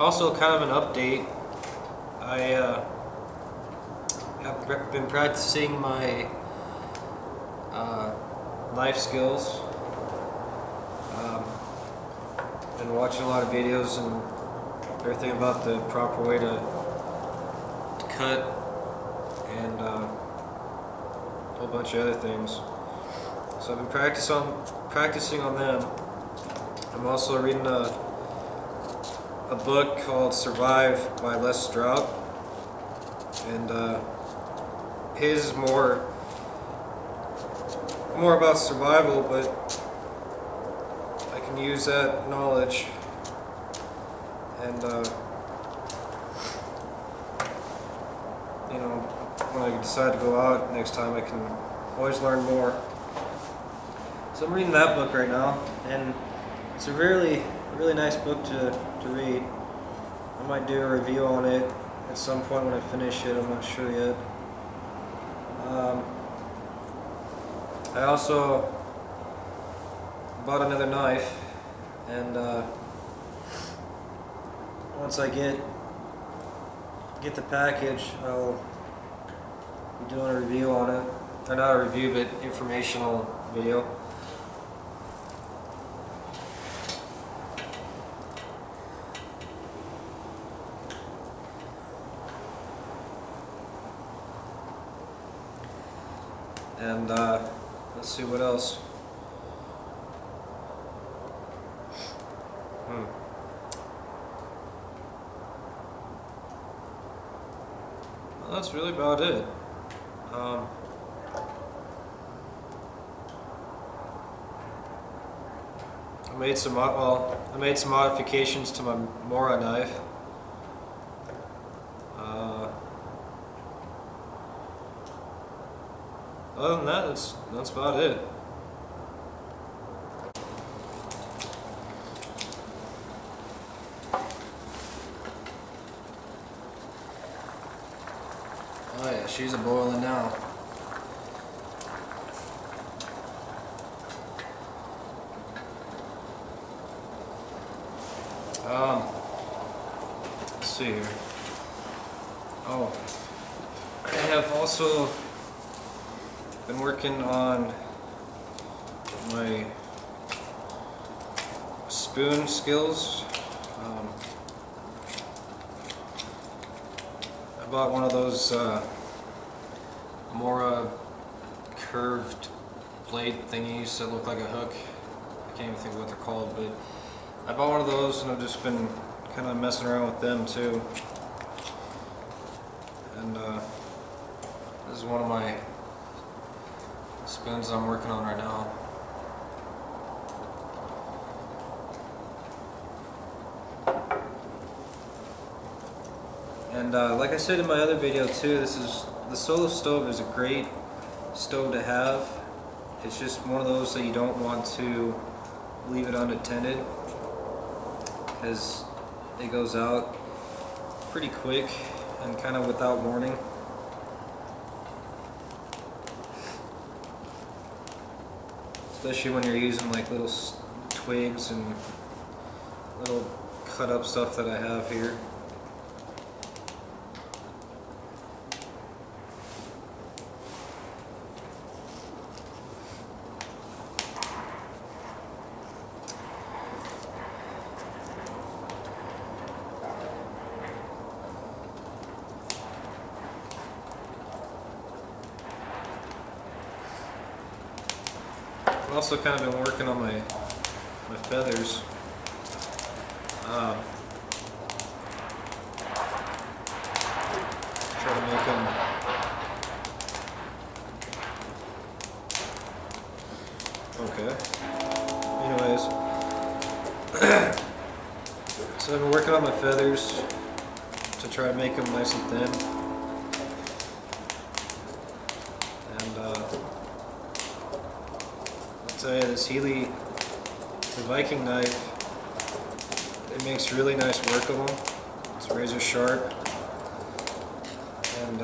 Also, kind of an update. I have been practicing my life skills. Been watching a lot of videos and everything about the proper way to cut and a whole bunch of other things. So I've been practicing on them. I'm also reading a book called Survive by Les Stroud, and his is more about survival, but I can use that knowledge and when I decide to go out next time, I can always learn more. So I'm reading that book right now, and it's a really nice book to read. I might do a review on it at some point when I finish it. I'm not sure yet. I also bought another knife, and once I get the package, I'll be doing a review on it. Or not a review, but informational video. And let's see what else. Well, that's really about it. I made some modifications to my Mora knife. Other than that, that's about it. Oh yeah, she's a-boiling now. Let's see here. Oh, I have also been working on my spoon skills. I bought one of those Mora curved blade thingies that look like a hook. I can't even think of what they're called, but I bought one of those and I've just been kind of messing around with them too. And this is one of my spoons I'm working on right now. And like I said in my other video too, the Solo Stove is a great stove to have. It's just one of those that you don't want to leave it unattended, because it goes out pretty quick and kind of without warning. Especially when you're using like little twigs and little cut up stuff that I have here. I've also kind of been working on my feathers. Try to make them okay. Anyways, so I've been working on my feathers to try to make them nice and thin. I'll tell you, this Healy, the Viking knife, it makes really nice work of them. It's razor sharp, and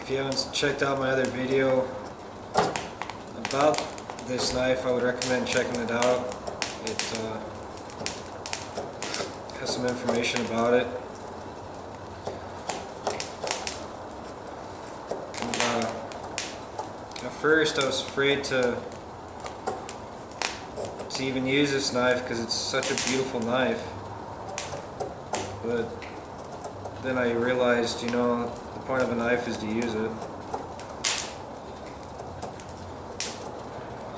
if you haven't checked out my other video about this knife, I would recommend checking it out. It has some some information about it. And, at first I was afraid to even use this knife because it's such a beautiful knife, but then I realized, you know, the point of a knife is to use it.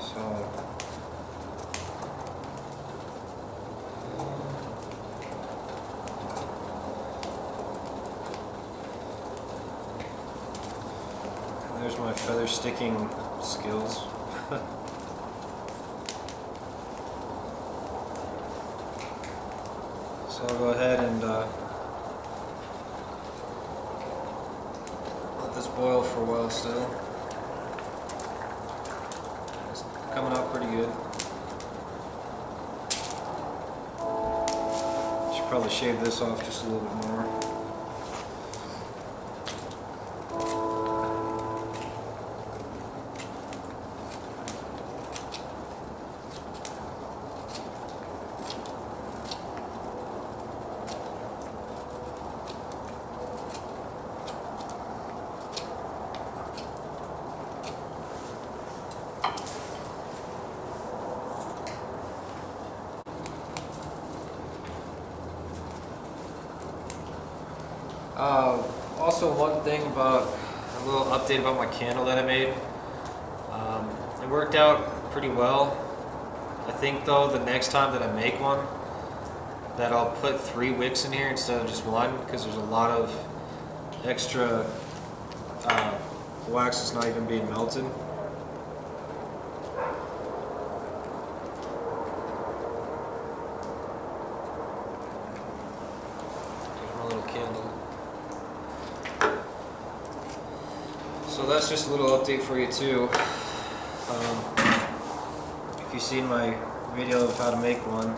So there's my feather sticking skills. So I'll go ahead and let this boil for a while still. It's coming out pretty good. Should probably shave this off just a little bit more. Also, one thing about a little update about my candle that I made. It worked out pretty well. I think though the next time that I make one, that I'll put 3 wicks in here instead of just one, because there's a lot of extra wax that's not even being melted. There's my little candle. So that's just a little update for you too. If you've seen my video of how to make one,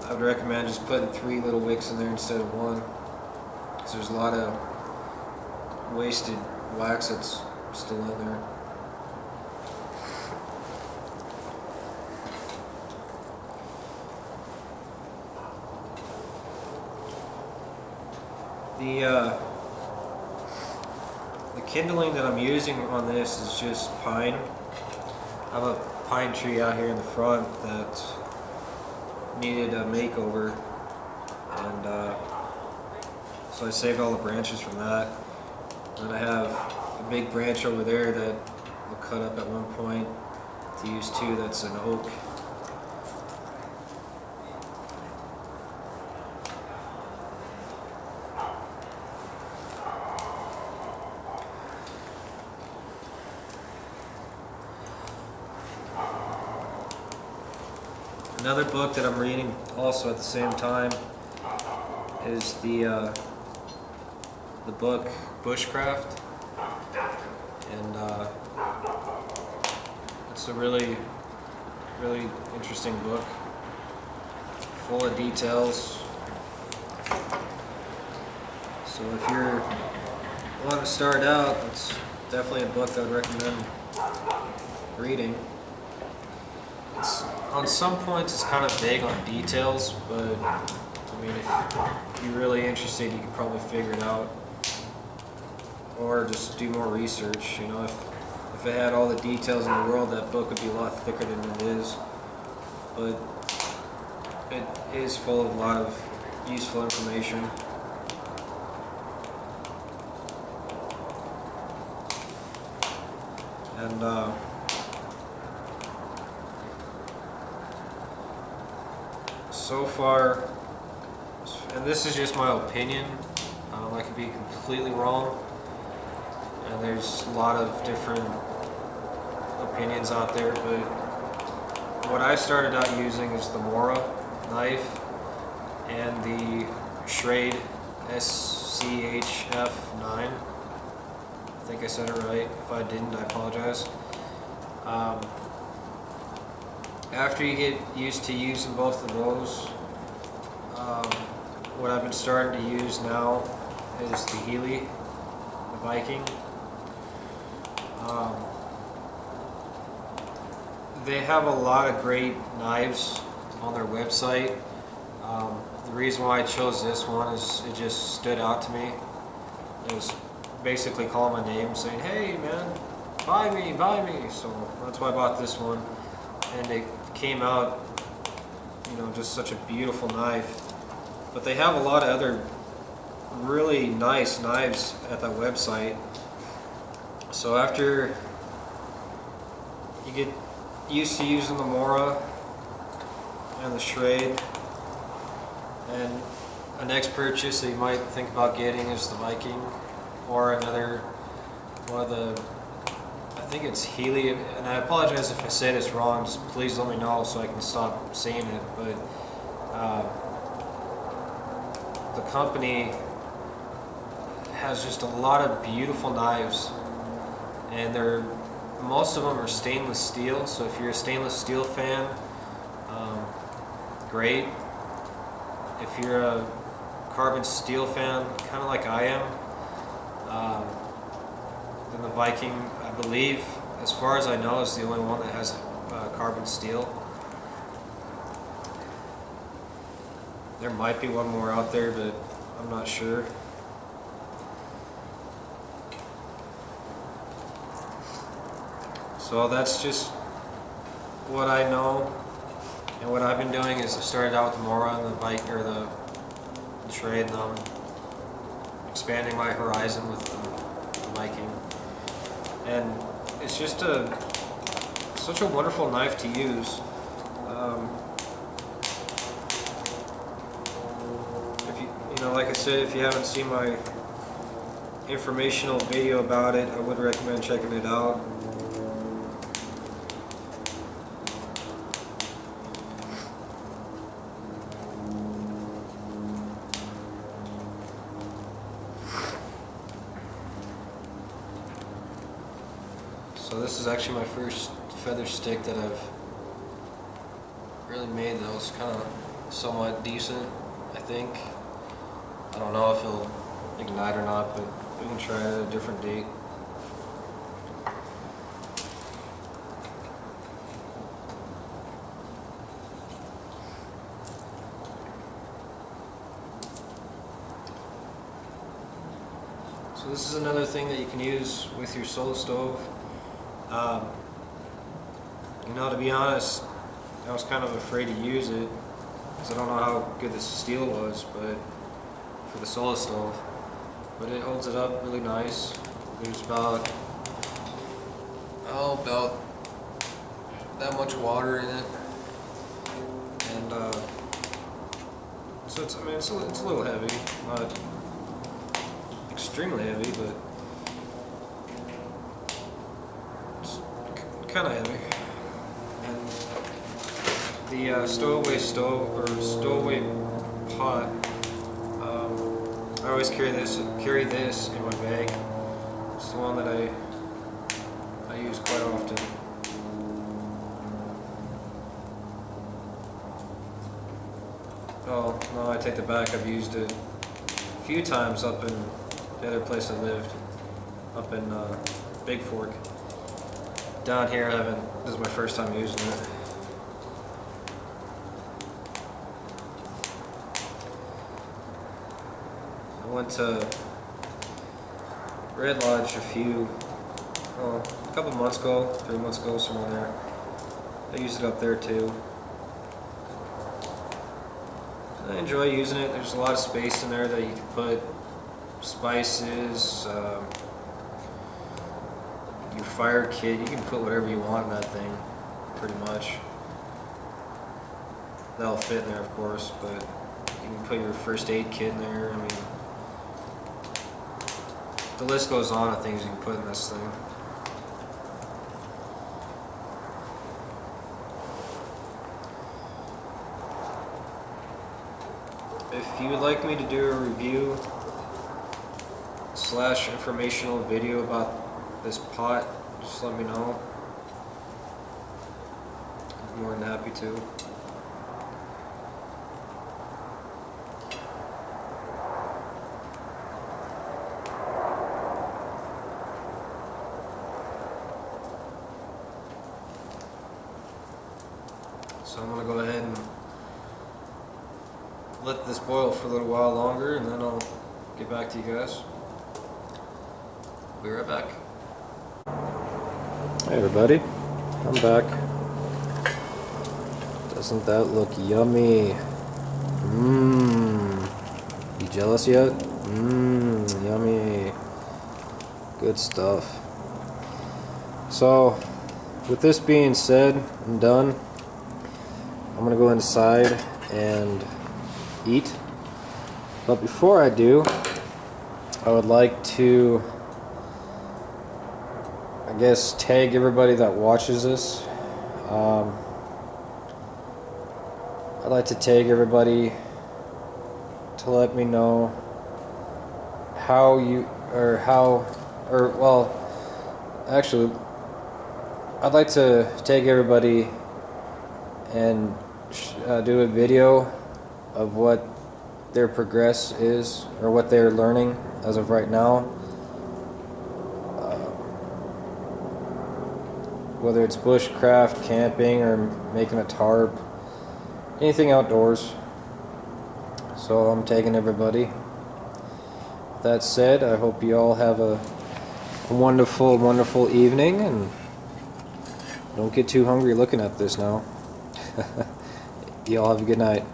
I would recommend just putting 3 little wicks in there instead of one, because there's a lot of wasted wax that's still in there. The kindling that I'm using on this is just pine. I have a pine tree out here in the front that needed a makeover, and so I saved all the branches from that. And I have a big branch over there that I'll cut up at one point to use too, that's an oak. Another book that I'm reading also at the same time is the book Bushcraft, and it's a really interesting book, full of details. So if you're wanting to start out, it's definitely a book I would recommend reading. On some points it's kind of vague on details, but I mean, if you're really interested, you can probably figure it out, or just do more research. You know, if it had all the details in the world, that book would be a lot thicker than it is, but it is full of a lot of useful information. And so far, and this is just my opinion, I could be completely wrong, and there's a lot of different opinions out there, but what I started out using is the Mora knife and the Schrade SCHF9. I think I said it right. If I didn't, I apologize. After you get used to using both of those, what I've been starting to use now is the Healy, the Viking. They have a lot of great knives on their website. the reason why I chose this one is it just stood out to me. It was basically calling my name saying, hey man, buy me, buy me. So that's why I bought this one. And it came out, you know, just such a beautiful knife. But they have a lot of other really nice knives at that website. So after you get used to using the Mora and the Schrade, and a next purchase that you might think about getting is the Viking, or another one of the, I think it's Healy, and I apologize if I say this wrong, just please let me know so I can stop saying it, but the company has just a lot of beautiful knives, and most of them are stainless steel, so if you're a stainless steel fan, great. If you're a carbon steel fan, kind of like I am, then the Viking, I believe, as far as I know, is the only one that has carbon steel. There might be one more out there, but I'm not sure. So that's just what I know, and what I've been doing is I started out with the Mora and the Viking, or the Schrade, and I'm expanding my horizon with the Viking. And it's just such a wonderful knife to use. If you know, like I said, if you haven't seen my informational video about it, I would recommend checking it out. So this is actually my first feather stick that I've really made that was kind of somewhat decent, I think. I don't know if it'll ignite or not, but we can try it at a different date. So this is another thing that you can use with your solo stove. You know, to be honest, I was kind of afraid to use it because I don't know how good the steel was, but for the solo stove. But it holds it up really nice. There's about that much water in it, and so it's a little heavy, not extremely heavy, but kind of heavy. And the stowaway pot, I always carry this in my bag. It's the one that I use quite often. Oh no, I take it back. I've used it a few times up in the other place I lived, up in Big Fork. Down here, this is my first time using it. I went to Red Lodge a couple months ago, 3 months ago, somewhere there. I used it up there too. I enjoy using it. There's a lot of space in there that you can put spices, your fire kit. You can put whatever you want in that thing, pretty much. That'll fit in there, of course, but you can put your first aid kit in there. I mean, the list goes on of things you can put in this thing. If you would like me to do a review / informational video about this pot, just let me know. I'm more than happy to. So I'm going to go ahead and let this boil for a little while longer, and then I'll get back to you guys. Be right back. Hey everybody, I'm back. Doesn't that look yummy? Mmm. You jealous yet? Mmm, yummy. Good stuff. So, with this being said and done, I'm gonna go inside and eat. But before I do, I would like to, I guess, tag everybody that watches this. I'd like to tag everybody to let me know how you, well, actually, I'd like to tag everybody and do a video of what their progress is, or what they're learning as of right now. Whether it's bushcraft, camping, or making a tarp, anything outdoors. So I'm tagging everybody. With that said, I hope you all have a wonderful, wonderful evening, and don't get too hungry looking at this now. You all have a good night.